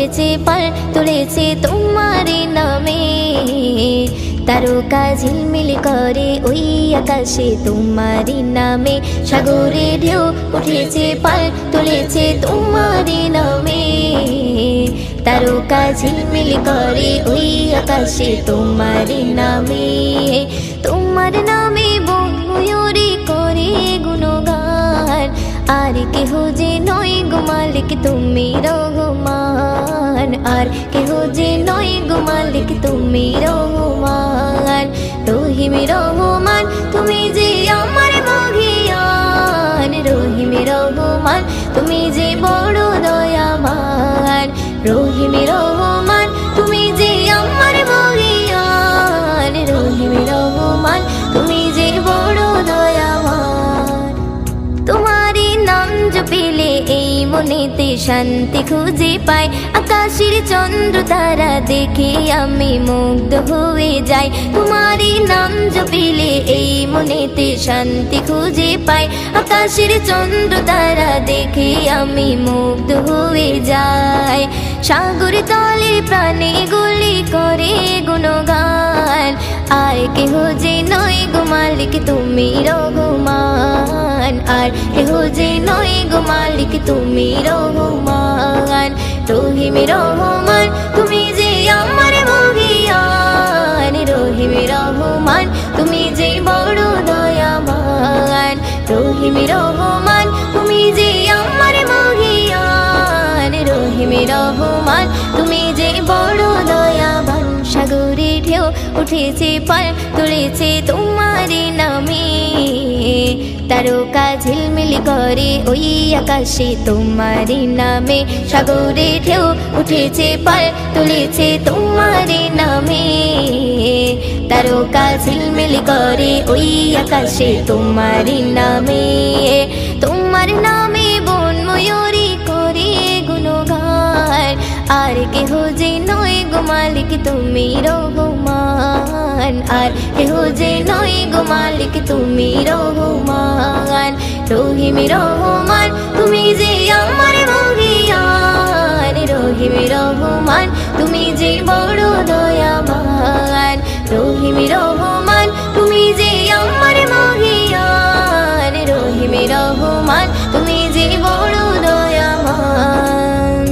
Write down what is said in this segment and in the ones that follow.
উঠেছে পাল তুলেছে তোমারি নামে। তারকা ঝিলমিল করে ওই আকাশে তোমারি নামে। সাগরে ঢেউ উঠেছে পাল তুলেছে তোমারি নামে। তারকা ঝিলমিল করে ওই আকাশে তোমারি নামে। তোমার নামে বন ময়ূরী করে গুণগান, আর কেহ যে নয় গো মালিক তুমি রহমান। আর কেহ যে নয় গো মালিক তুমি রহমান। রহিম রহমান তুমি যে আমার মহিয়ান। রহিম রহমান তুমি যে বড় দয়াবান। রহিম রহমান তুমি যে আমার মহিয়ান। রহিম রহমান তুমি যে বড় দয়াবান। তোমারি নাম জপিলে এই মনেতে শান্তি খুঁজে পাই। আকাশের চন্দ্র তারা দেখে আমি মুগ্ধ হয়ে যাই। তোমারি নাম জপিলে এই মনেতে শান্তি খুঁজে পাই। আকাশের চন্দ্র তারা দেখে আমি মুগ্ধ হয়ে যাই। সাগর তলে প্রাণে গুলি করে গুণগান, আর কেহ যে নয় গো মালিক তুমি রহমান। আর কেহ যে নয় গো মালিক তুমি রহমান। রহিম রহমান তুমি যে আমার মহিয়ান। রহিম রহমান তুমি যে বড় দয়াবান। রহিম রহমান তুমি যে আমার মহিয়ান। রহিম রহমান তুমি যে বড় দয়াবান। সাগরে ঢেউ উঠেছে পাল তুলেছে তোমারি নামে। তারকা ঝিলমিল করে ওই আকাশে তোমারি নামে। সাগরে ঢেউ উঠেছে পাল তুলেছে তোমারি নামে। তারকা ঝিলমিল করে ওই আকাশে তোমারি নামে। তোমার নামে বন ময়ূরী করে গুণগান, আর কেহ যে নয় গো মালিক তুমি রহমান। আর কেহ যে নয় গো মালিক তুমি রহমান। রহিম রহমান তুমি যে আমার মহিয়ান। রহিম রহমান তুমি যে বড় দয়াবান। রহিম রহমান তুমি যে আমার মহিয়ান। রহিম রহমান তুমি যে বড় দয়াবান।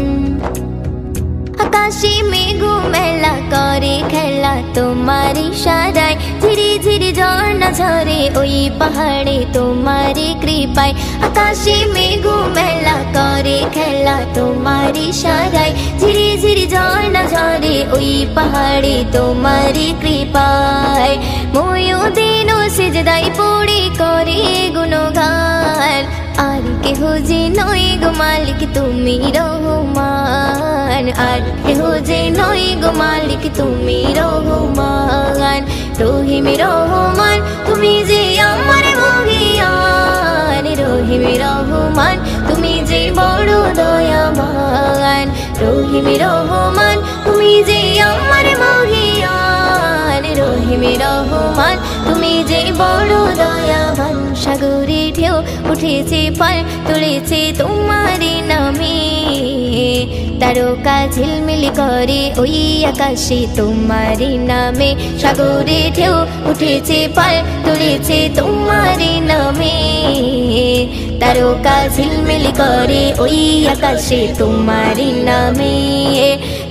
আকাশে মেঘ মেলা করে খেলা তোমারি সারায়। ধীরে ধীরে ঝর্ণা ঝরে ওই পাহাড়ে তোমারি কৃপায়। আকাশে মেঘ মেলা করে খেলা তোমারি সারায়। ধীরে ধীরে ঝর্ণা ঝরে ওই পাহাড়ে তোমারি কৃপায়। ময়ূদিন সিজদায় পড়ে করে গুণগান, আর কেহ যে নয় গো মালিক তুমি রহমান। আর কেহ যে নয় গো মালিক তুমি রহমান। রহিম রহমান তুমি যে আমার মহিয়ান। রহিম রহমান তুমি যে বড় দয়াবান। রহিম রহমান তুমি যে আমার মহিয়ান। রহিম রহমান তুমি যে বড় দয়াবান। সাগরে ঢেউ উঠেছে পাল তুলেছে তোমারি নামে। তারকা ঝিলমিল করে ওই আকাশে তোমারি নামে। সাগরে ঢেউ উঠেছে পাল তুলেছে তোমারি নামে। তারকা ঝিলমিল করে ওই আকাশে তোমারি নামে।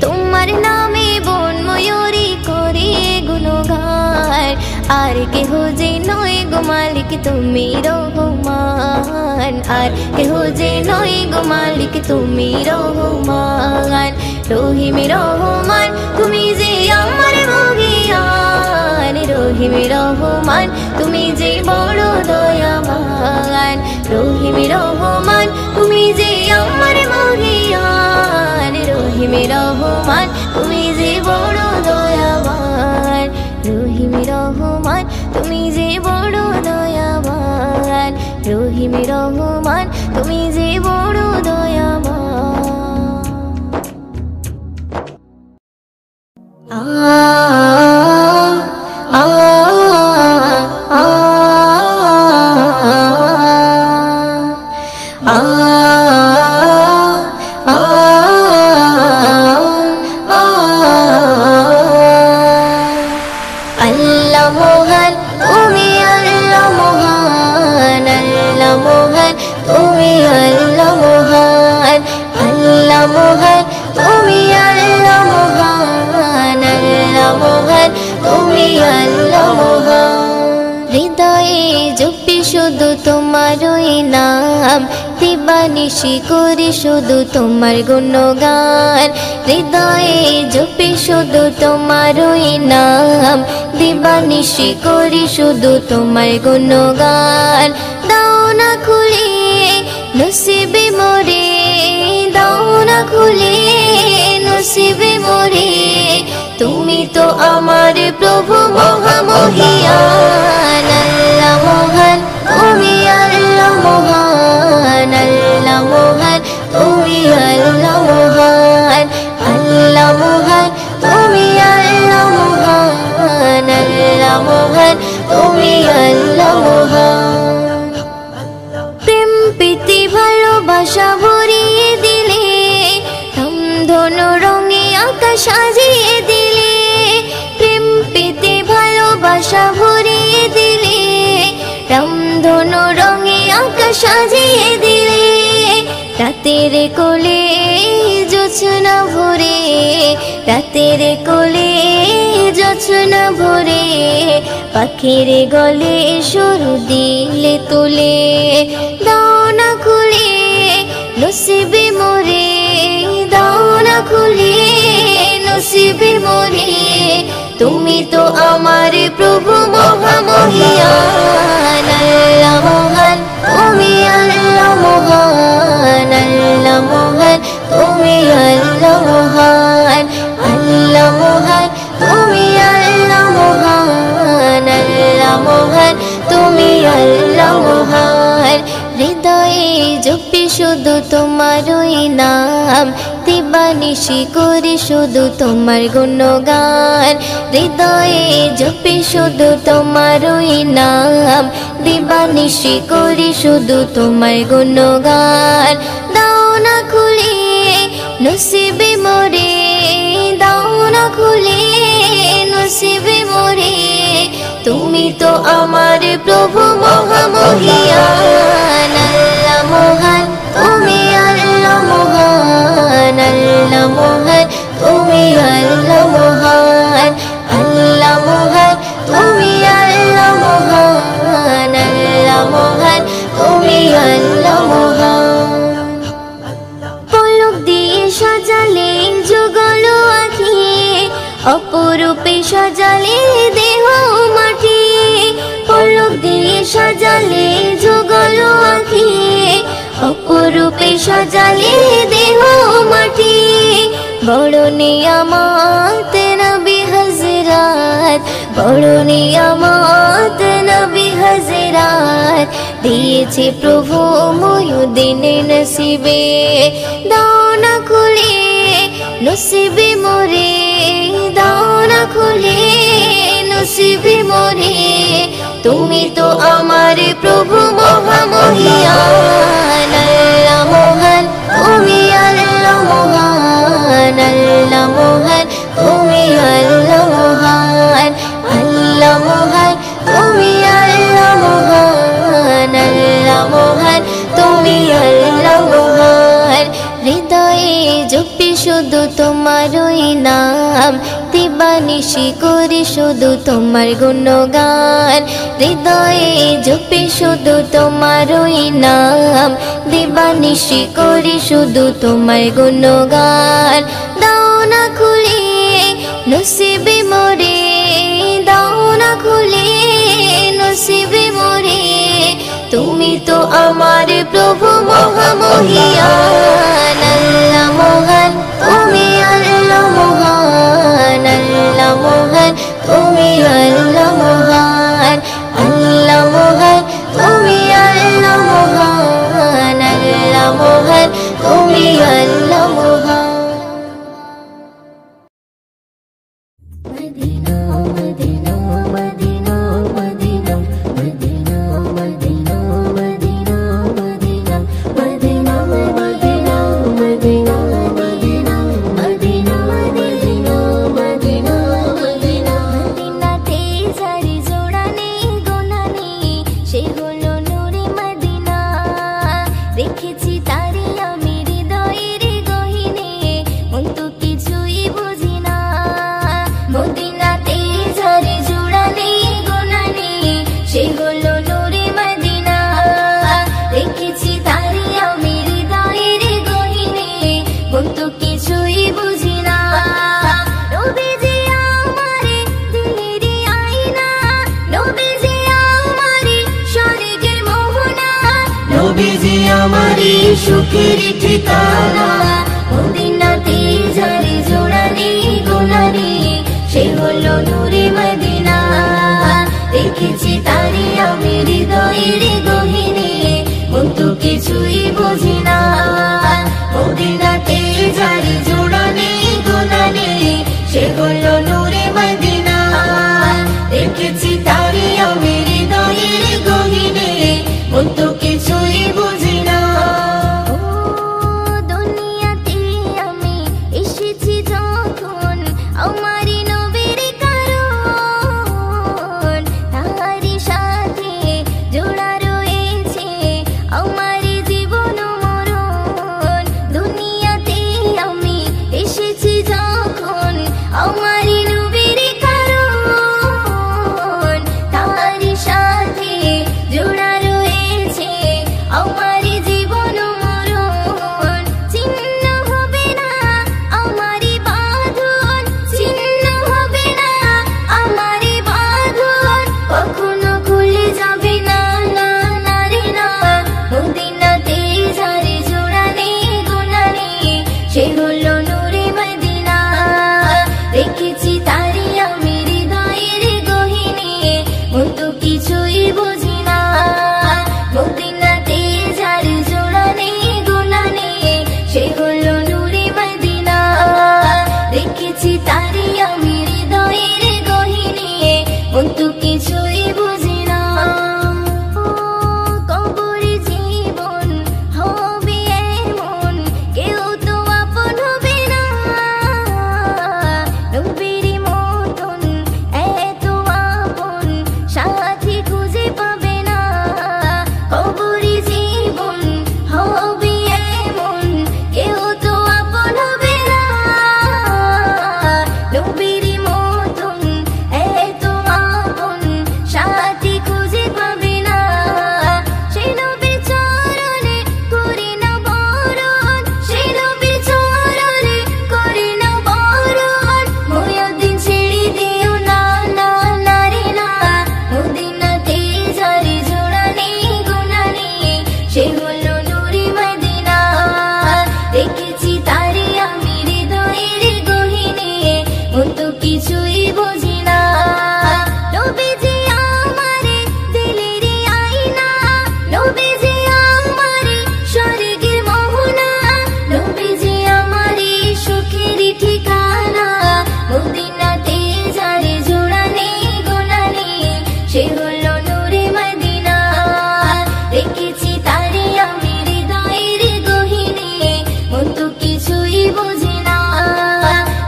তোমার নামে বন ময়ূরী করে গুণগান, আর কেহ যে নয় গো মালিক তুমি রহমান। আর কেহ যে নয় গো মালিক তুমি রহমান। রহিম রহমান তুমি যে আমার মহিয়ান। রহিম রহমান তুমি যে বড় দয়াবান। রহিম রহমান তুমি যে আমার মহিয়ান। রহিম রহমান তুমি যে বড় দয়াবান। রহিম রহমান তুমি যে বড় দয়াবান। রহিম রহমান তুমি যে বড় দয়াবান। আ আ আ আ আ মহান তুমি আল্লাহ মহান, আল্লাহ মহান তুমি আল্লাহ মহান। হৃদয়ে জপি শুধু তোমারই নাম, দিবানিশি করি শুধু তোমার গুণগান। হৃদয়ে জপি শুধু তোমারই নাম, দিবানিশি করি শুধু তোমার গুণগান। দাও না খুলে নসিবে মোরে, দাও না খুলে নসিবে মোরে, তুমি তো আমার প্রভু মহামহিয়ান। আল্লাহ মহান তুমি আল্লাহ মহান, আল্লাহ মহান তুমি আল্লাহ মহান, আল্লাহ মহান তুমি আল্লাহ মহান, আল্লাহ মহান তুমি আল্লাহ মহান। প্রেম প্রীতি ভালোবাসা ভরিয়ে দিলে, ধনু রঙে আকাশ সাজিয়ে দিলে, প্রেম প্রীতি ভালোবাসা ভরিয়ে দিলে, রামধনু রঙে আকাশ সাজিয়ে দিলে। রাতের কোলে জোছনা ভরে, রাতের কোলে জোছনা ভরে, পাখির গলে সুর দিলে তুলে। দাও না খুলে নসিবে মোরে, দাও না খুলে নসিবে মোরে, তুমি তো আমার প্রভু মহামহিয়ান। আল্লাহ মহান তুমি আল্লাহ মহান, আল্লাহ মহান তুমি আল্লাহ মহান, আল্লাহ মহান তুমি আল্লাহ মহান, আল্লাহ মহান তুমি আল্লাহ মহান। হৃদয়ে জপি শুধু তোমারই নাম, দিবানিশি করি শুধু তোমার গুণগান। হৃদয়ে জপি শুধু তোমারই নাম, দিবানিশি করি শুধু তোমার গুণগান। দাও না খুলে নসিবে মোরে, দাও না খুলে নসিবে মোরে, তুমি তো আমার প্রভু মহামহিয়ান। আল্লাহ মহান তুমি আল্লাহ মহান, আল্লাহ মহান তুমি আল্লাহ মহান, আল্লাহ মহান তুমি আল্লাহ মহান, আল্লাহ মহান তুমি আল্লাহ মহান। পলক দিয়ে সাজালে যুগল আঁখি, অপরূপে সাজালে দেহ মাটি। পলক দিয়ে সাজালে যুগল আঁখি, অপরূপে সাজালে দেহ মাটি। বড় নিয়ামত নবী হযরত, বড় নিয়ামত নবী হযরত, দিয়েছে প্রভু মুয়ুদ্দিন নসিবে। দাও না খুলে নসিবে মোরে, দাও না খুলে নসিবে মোরে, তুমি তো আমার প্রভু মহামহিয়ান। আল্লাহ মহান তুমি আল্লাহ মহান, আল্লাহ মহান তুমি আল্লাহ মহান, আল্লাহ মহান তুমি আল্লাহ মহান, আল্লাহ মহান তুমি আল্লাহ মহান। হৃদয়ে জপি শুধু তোমারই নাম, দিবানিশি করি শুধু তোমার গুণগান। হৃদয়ে জপি শুধু তোমারই নাম, দিবানিশি করি শুধু তোমার গুণগান। দাও না খুলে নসিবে মোরে, দাও না খুলে নসিবে মোরে, তুমি তো আমার প্রভু মহামহিয়ান। আল্লাহ মহান তুমি আল্লাহ মহান, আল্লাহ মহান তুমি আল্লাহ মহান, আল্লাহ মহান তুমি আল্লাহ মহান, আল্লাহ মহান তুমি আল্লাহ মহান। Medina Medina Medina Medina Medina Medina Medina Medina Medina Medina Medina Medina Medina Medina Medina মদিনাতে নবীজি আমারি সুখের ঠিকানা, মদিনাতে যারে জোড়ানি গোনানি সে হলো নূরে মদিনা। দেখেছি তারে আমি হৃদয়ের গহীনে, মন তো কিছুই বুঝি না। মদিনাতে যারে জোড়ানি গোনানি সে হলো নূরে মদিনা। দেখেছি তারে আমি হৃদয়ের গহীনে, মন তো কিছুই বুঝি না। ও দুনিয়াতে আমি এসেছি যখন আমারি নবীর কারণ, তাহারি সাথে জোড়া রয়েছে আমারি জীবন মরণ। দুনিয়াতে আমি এসেছি যখন আমারি নবীর কারণ, তাহারি সাথে জোড়া রয়েছে আমারি জীবন মরণ। ছিন্ন হবে না আমারি বাঁধন, ছিন্ন হবে না আমারি বাঁধন, কখনো খুলে যাবে না, না না রে না। মদিনাতে যারে জোড়া নেই গোনা নেই সে হলো নূরে মদিনা। দেখেছি তারে আমি হৃদয়ের গহীনে, মন তো কিছুই বুঝি না। মদিনাতে যারে জোড়া নেই গোনা নেই সে হলো নূরে মদিনা। দেখেছি তারে আমি হৃদয়ের গহীনে, মন তো কিছুই বুঝি না। কবরে জীবন হবে এমন, কেউ তো আপন হবে না। নবীর মতন এত আপন সাথী খুঁজে পাবে না। কবরে জীবন হবে এমন, কেউ তো আপন হবে না। নবীর মতন এত আপন সাথী খুঁজে পাবে না। সেই নবীর চরণে করে না বরণ, সেই নবীর চরণে করে না বরণ। মুয়াজ্জিন ছেড়ে দিও না, না না রে না। মদিনাতে যারে জোড়া নেই গোনা নেই সে হলো নূরে মদিনা। দেখেছি তারে আমি হৃদয়ের গহীনে, মন তো কিছুই বুঝি না। নবীজি আমারে দিলের আয়না, নবীজি আমারে স্বর্গের মোহনা, নবীজি আমারে সুখের ঠিকানা। মদিনাতে যারে জোড়া নেই গোনা নেই সে হলো নূরে মদিনা। দেখেছি তারে আমি হৃদয়ের গহীনে, মন তো কিছুই বুঝি না।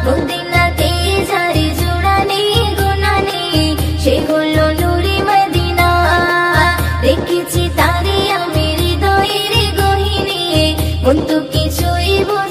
মদিনাতে যারে জোড়া নেই গোনা নেই সে হলো নূরে মদিনা। দেখেছি তারে আমি হৃদয়ের গহীনে, মন তো কিছুই বুঝি না।